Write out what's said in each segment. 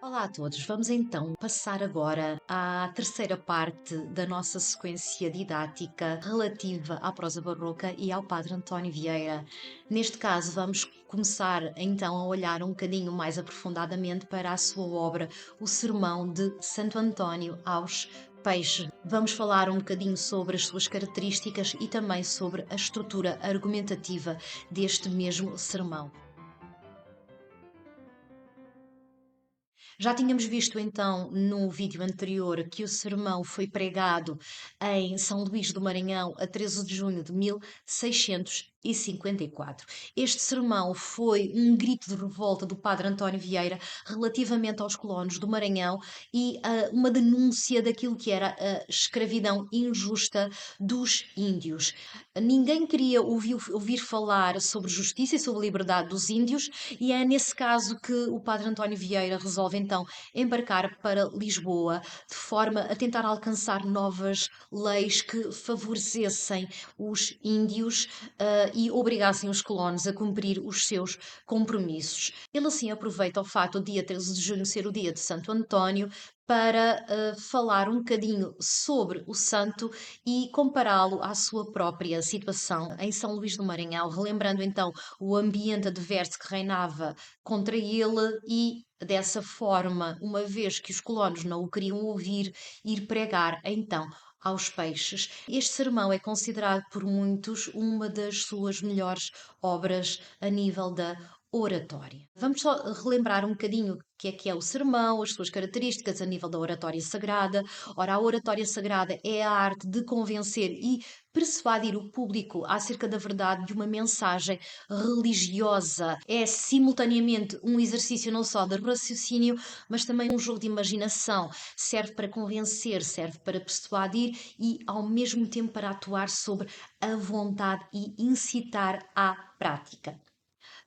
Olá a todos, vamos então passar agora à terceira parte da nossa sequência didática relativa à prosa barroca e ao Padre António Vieira. Neste caso, vamos começar então a olhar um bocadinho mais aprofundadamente para a sua obra, o Sermão de Santo António aos Peixes. Vamos falar um bocadinho sobre as suas características e também sobre a estrutura argumentativa deste mesmo sermão. Já tínhamos visto então no vídeo anterior que o sermão foi pregado em São Luís do Maranhão a 13 de junho de 1654. Este sermão foi um grito de revolta do padre António Vieira relativamente aos colonos do Maranhão e uma denúncia daquilo que era a escravidão injusta dos índios. Ninguém queria ouvir falar sobre justiça e sobre a liberdade dos índios, e é nesse caso que o padre António Vieira resolve então embarcar para Lisboa, de forma a tentar alcançar novas leis que favorecessem os índios e obrigassem os colonos a cumprir os seus compromissos. Ele assim aproveita o facto do dia 13 de junho ser o dia de Santo António para falar um bocadinho sobre o santo e compará-lo à sua própria situação em São Luís do Maranhão, relembrando então o ambiente adverso que reinava contra ele e, dessa forma, uma vez que os colonos não o queriam ouvir, ir pregar então aos peixes. Este sermão é considerado por muitos uma das suas melhores obras a nível da oratória. Vamos só relembrar um bocadinho o que é o sermão, as suas características a nível da oratória sagrada. Ora, a oratória sagrada é a arte de convencer e persuadir o público acerca da verdade de uma mensagem religiosa. É simultaneamente um exercício não só de raciocínio, mas também um jogo de imaginação. Serve para convencer, serve para persuadir e, ao mesmo tempo, para atuar sobre a vontade e incitar à prática.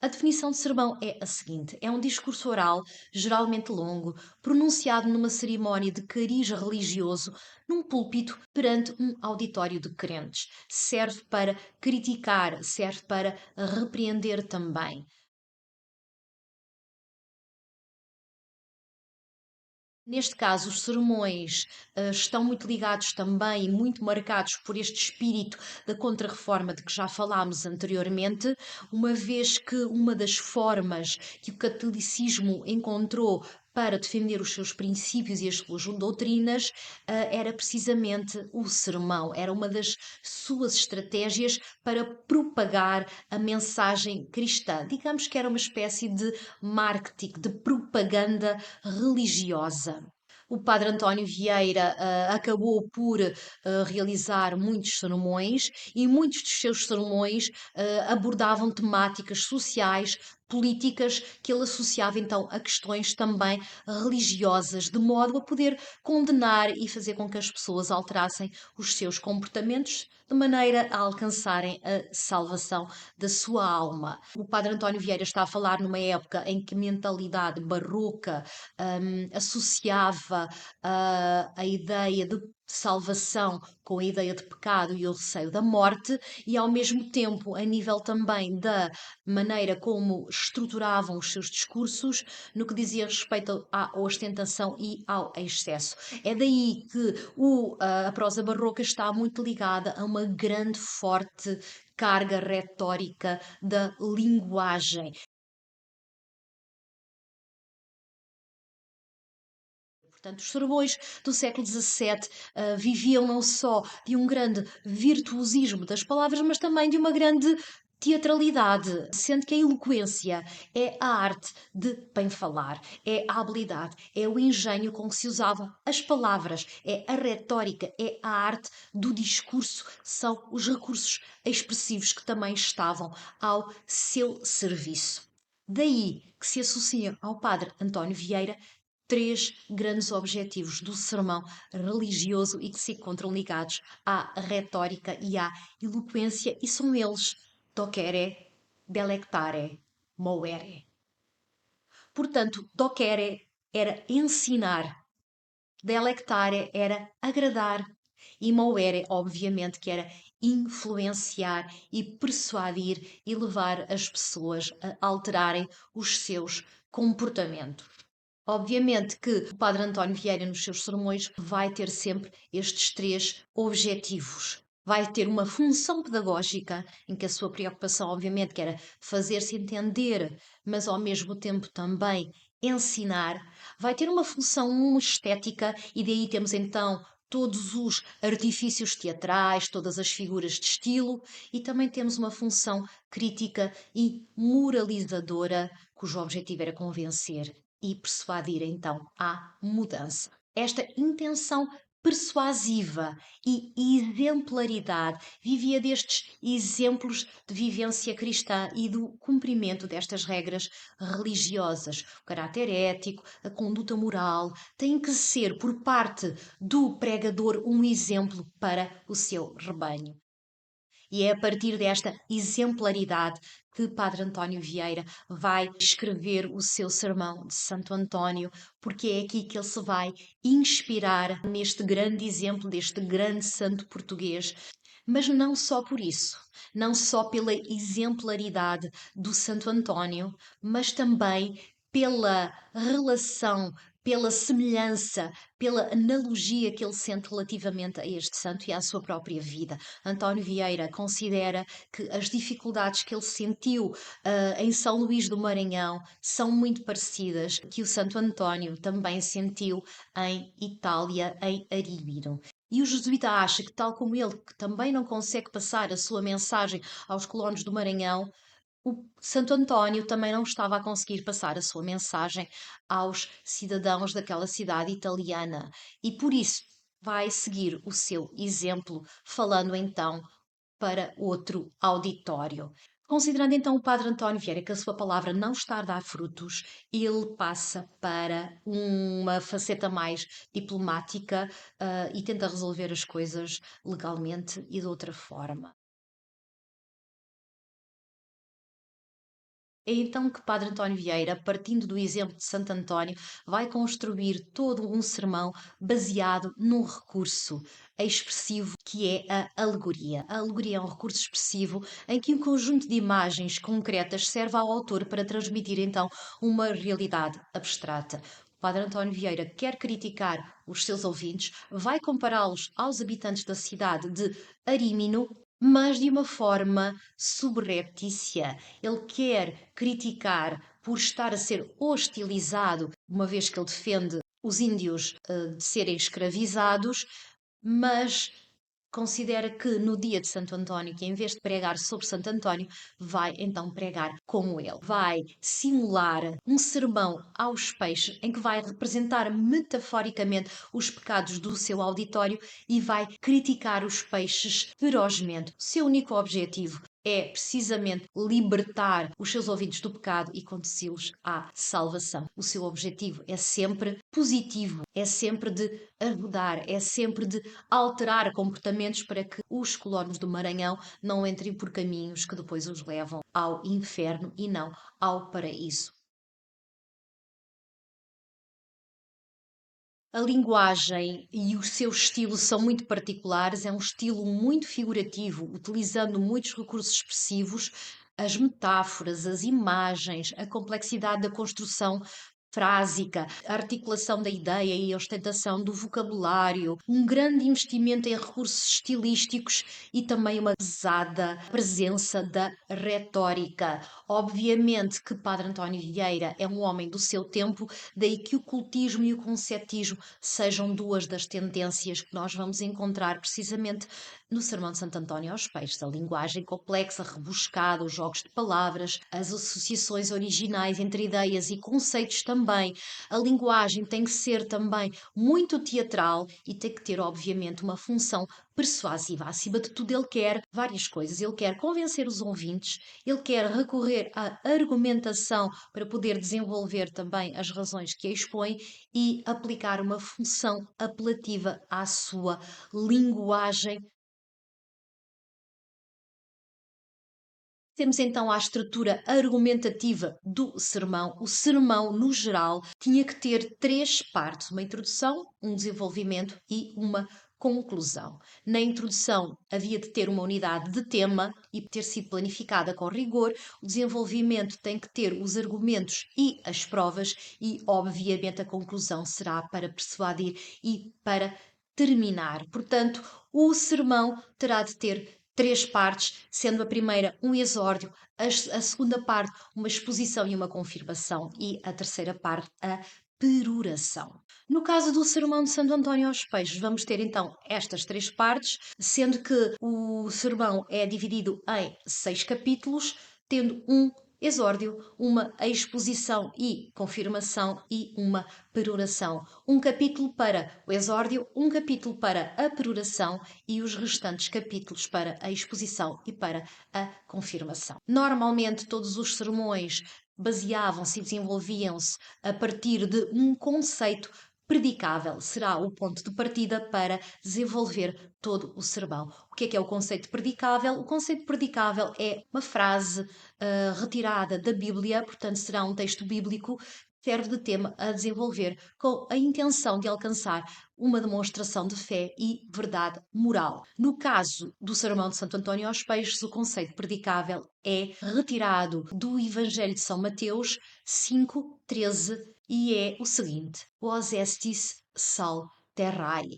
A definição de sermão é a seguinte: é um discurso oral, geralmente longo, pronunciado numa cerimónia de cariz religioso, num púlpito perante um auditório de crentes. Serve para criticar, serve para repreender também. Neste caso, os sermões estão muito ligados também e muito marcados por este espírito da Contra-Reforma de que já falámos anteriormente, uma vez que uma das formas que o catolicismo encontrou para defender os seus princípios e as suas doutrinas era precisamente o sermão, era uma das suas estratégias para propagar a mensagem cristã. Digamos que era uma espécie de marketing, de propaganda religiosa. O padre António Vieira acabou por realizar muitos sermões e muitos dos seus sermões abordavam temáticas sociais, políticas que ele associava então a questões também religiosas, de modo a poder condenar e fazer com que as pessoas alterassem os seus comportamentos de maneira a alcançarem a salvação da sua alma. O padre António Vieira está a falar numa época em que a mentalidade barroca associava a ideia de salvação com a ideia de pecado e o receio da morte, e ao mesmo tempo, a nível também da maneira como estruturavam os seus discursos, no que dizia respeito à ostentação e ao excesso. É daí que a prosa barroca está muito ligada a uma grande, forte carga retórica da linguagem. Portanto, os sermões do século XVII viviam não só de um grande virtuosismo das palavras, mas também de uma grande teatralidade, sendo que a eloquência é a arte de bem falar, é a habilidade, é o engenho com que se usavam as palavras, é a retórica, é a arte do discurso, são os recursos expressivos que também estavam ao seu serviço. Daí que se associa ao padre António Vieira três grandes objetivos do sermão religioso e que se encontram ligados à retórica e à eloquência, e são eles docere, delectare, movere. Portanto, docere era ensinar, delectare era agradar e movere, obviamente, que era influenciar e persuadir e levar as pessoas a alterarem os seus comportamentos. Obviamente que o Padre António Vieira, nos seus sermões, vai ter sempre estes três objetivos. Vai ter uma função pedagógica, em que a sua preocupação, obviamente, que era fazer-se entender, mas ao mesmo tempo também ensinar. Vai ter uma função estética, e daí temos então todos os artifícios teatrais, todas as figuras de estilo, e também temos uma função crítica e moralizadora, cujo objetivo era convencer e persuadir então à mudança. Esta intenção persuasiva e exemplaridade vivia destes exemplos de vivência cristã e do cumprimento destas regras religiosas. O caráter ético, a conduta moral, tem que ser, por parte do pregador, um exemplo para o seu rebanho. E é a partir desta exemplaridade que Padre António Vieira vai escrever o seu sermão de Santo António, porque é aqui que ele se vai inspirar neste grande exemplo deste grande santo português. Mas não só por isso, não só pela exemplaridade do Santo António, mas também pela relação, pela semelhança, pela analogia que ele sente relativamente a este santo e à sua própria vida. António Vieira considera que as dificuldades que ele sentiu em São Luís do Maranhão são muito parecidas que o Santo António também sentiu em Itália, em Aríbino. E o jesuíta acha que, tal como ele, que também não consegue passar a sua mensagem aos colonos do Maranhão, o Santo António também não estava a conseguir passar a sua mensagem aos cidadãos daquela cidade italiana. E por isso vai seguir o seu exemplo, falando então para outro auditório. Considerando então o Padre António Vieira que a sua palavra não está a dar frutos, ele passa para uma faceta mais diplomática, e tenta resolver as coisas legalmente e de outra forma. É então que Padre António Vieira, partindo do exemplo de Santo António, vai construir todo um sermão baseado num recurso expressivo que é a alegoria. A alegoria é um recurso expressivo em que um conjunto de imagens concretas serve ao autor para transmitir então uma realidade abstrata. O Padre António Vieira quer criticar os seus ouvintes, vai compará-los aos habitantes da cidade de Arímino, mas de uma forma subreptícia. Ele quer criticar por estar a ser hostilizado, uma vez que ele defende os índios de serem escravizados, mas considera que no dia de Santo António, que em vez de pregar sobre Santo António, vai então pregar como ele. Vai simular um sermão aos peixes, em que vai representar metaforicamente os pecados do seu auditório e vai criticar os peixes ferozmente. O seu único objetivo é precisamente libertar os seus ouvintes do pecado e conduzi-los à salvação. O seu objetivo é sempre positivo, é sempre de ajudar, é sempre de alterar comportamentos para que os colonos do Maranhão não entrem por caminhos que depois os levam ao inferno e não ao paraíso. A linguagem e o seu estilo são muito particulares, é um estilo muito figurativo, utilizando muitos recursos expressivos, as metáforas, as imagens, a complexidade da construção frásica, a articulação da ideia e a ostentação do vocabulário, um grande investimento em recursos estilísticos e também uma pesada presença da retórica. Obviamente que Padre António Vieira é um homem do seu tempo, daí que o cultismo e o concetismo sejam duas das tendências que nós vamos encontrar precisamente no Sermão de Santo António aos Peixes. A linguagem complexa, rebuscada, os jogos de palavras, as associações originais entre ideias e conceitos também. A linguagem tem que ser também muito teatral e tem que ter, obviamente, uma função persuasiva. Acima de tudo, ele quer várias coisas. Ele quer convencer os ouvintes, ele quer recorrer à argumentação para poder desenvolver também as razões que expõe e aplicar uma função apelativa à sua linguagem. Temos então a estrutura argumentativa do sermão. O sermão, no geral, tinha que ter três partes: uma introdução, um desenvolvimento e uma conclusão. Na introdução havia de ter uma unidade de tema e ter sido planificada com rigor. O desenvolvimento tem que ter os argumentos e as provas e, obviamente, a conclusão será para persuadir e para terminar. Portanto, o sermão terá de ter 3 partes, sendo a primeira um exórdio, a segunda parte uma exposição e uma confirmação e a terceira parte a peroração. No caso do Sermão de Santo António aos Peixes, vamos ter então estas 3 partes, sendo que o sermão é dividido em 6 capítulos, tendo um exórdio, uma exposição e confirmação e uma peroração. Um capítulo para o exórdio, um capítulo para a peroração e os restantes capítulos para a exposição e para a confirmação. Normalmente todos os sermões baseavam-se e desenvolviam-se a partir de um conceito predicável. Será o ponto de partida para desenvolver todo o sermão. O que é o conceito predicável? O conceito predicável é uma frase retirada da Bíblia, portanto será um texto bíblico que serve de tema a desenvolver com a intenção de alcançar uma demonstração de fé e verdade moral. No caso do Sermão de Santo António aos Peixes, o conceito predicável é retirado do Evangelho de São Mateus 5:13 e é o seguinte: Vós estis sal terrae,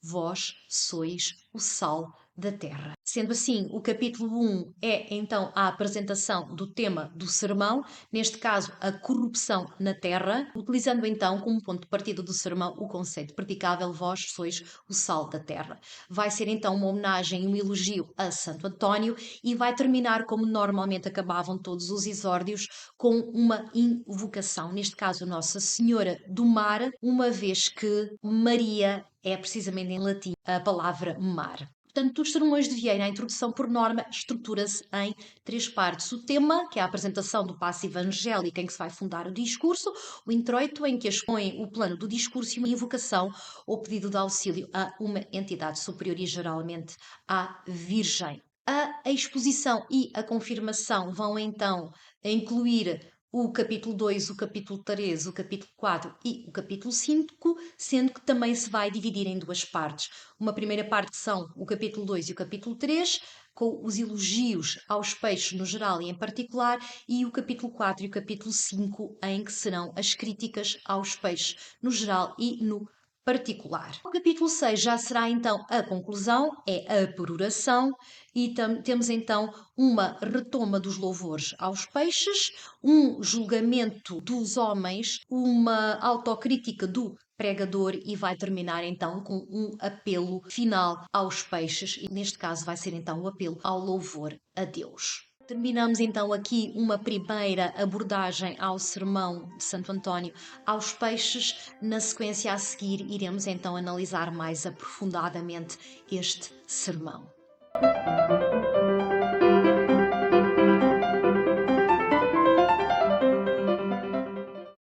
vós sois o sal da terra. Sendo assim, o capítulo 1 é então a apresentação do tema do sermão, neste caso a corrupção na terra, utilizando então como ponto de partida do sermão o conceito predicável, vós sois o sal da terra. Vai ser então uma homenagem e um elogio a Santo António e vai terminar como normalmente acabavam todos os exórdios, com uma invocação, neste caso Nossa Senhora do Mar, uma vez que Maria é precisamente em latim a palavra mar. Portanto, os sermões de Vieira, a introdução por norma, estrutura-se em 3 partes. O tema, que é a apresentação do passo evangélico em que se vai fundar o discurso, o introito, em que expõe o plano do discurso, e uma invocação ou pedido de auxílio a uma entidade superior e geralmente à Virgem. A exposição e a confirmação vão então incluir o capítulo 2, o capítulo 3, o capítulo 4 e o capítulo 5, sendo que também se vai dividir em 2 partes. Uma primeira parte que são o capítulo 2 e o capítulo 3, com os elogios aos peixes no geral e em particular, e o capítulo 4 e o capítulo 5, em que serão as críticas aos peixes no geral e no particular. O capítulo 6 já será então a conclusão, é a peroração, e temos então uma retoma dos louvores aos peixes, um julgamento dos homens, uma autocrítica do pregador e vai terminar então com um apelo final aos peixes, e neste caso vai ser então o apelo ao louvor a Deus. Terminamos então aqui uma primeira abordagem ao sermão de Santo António aos peixes. Na sequência a seguir, iremos então analisar mais aprofundadamente este sermão.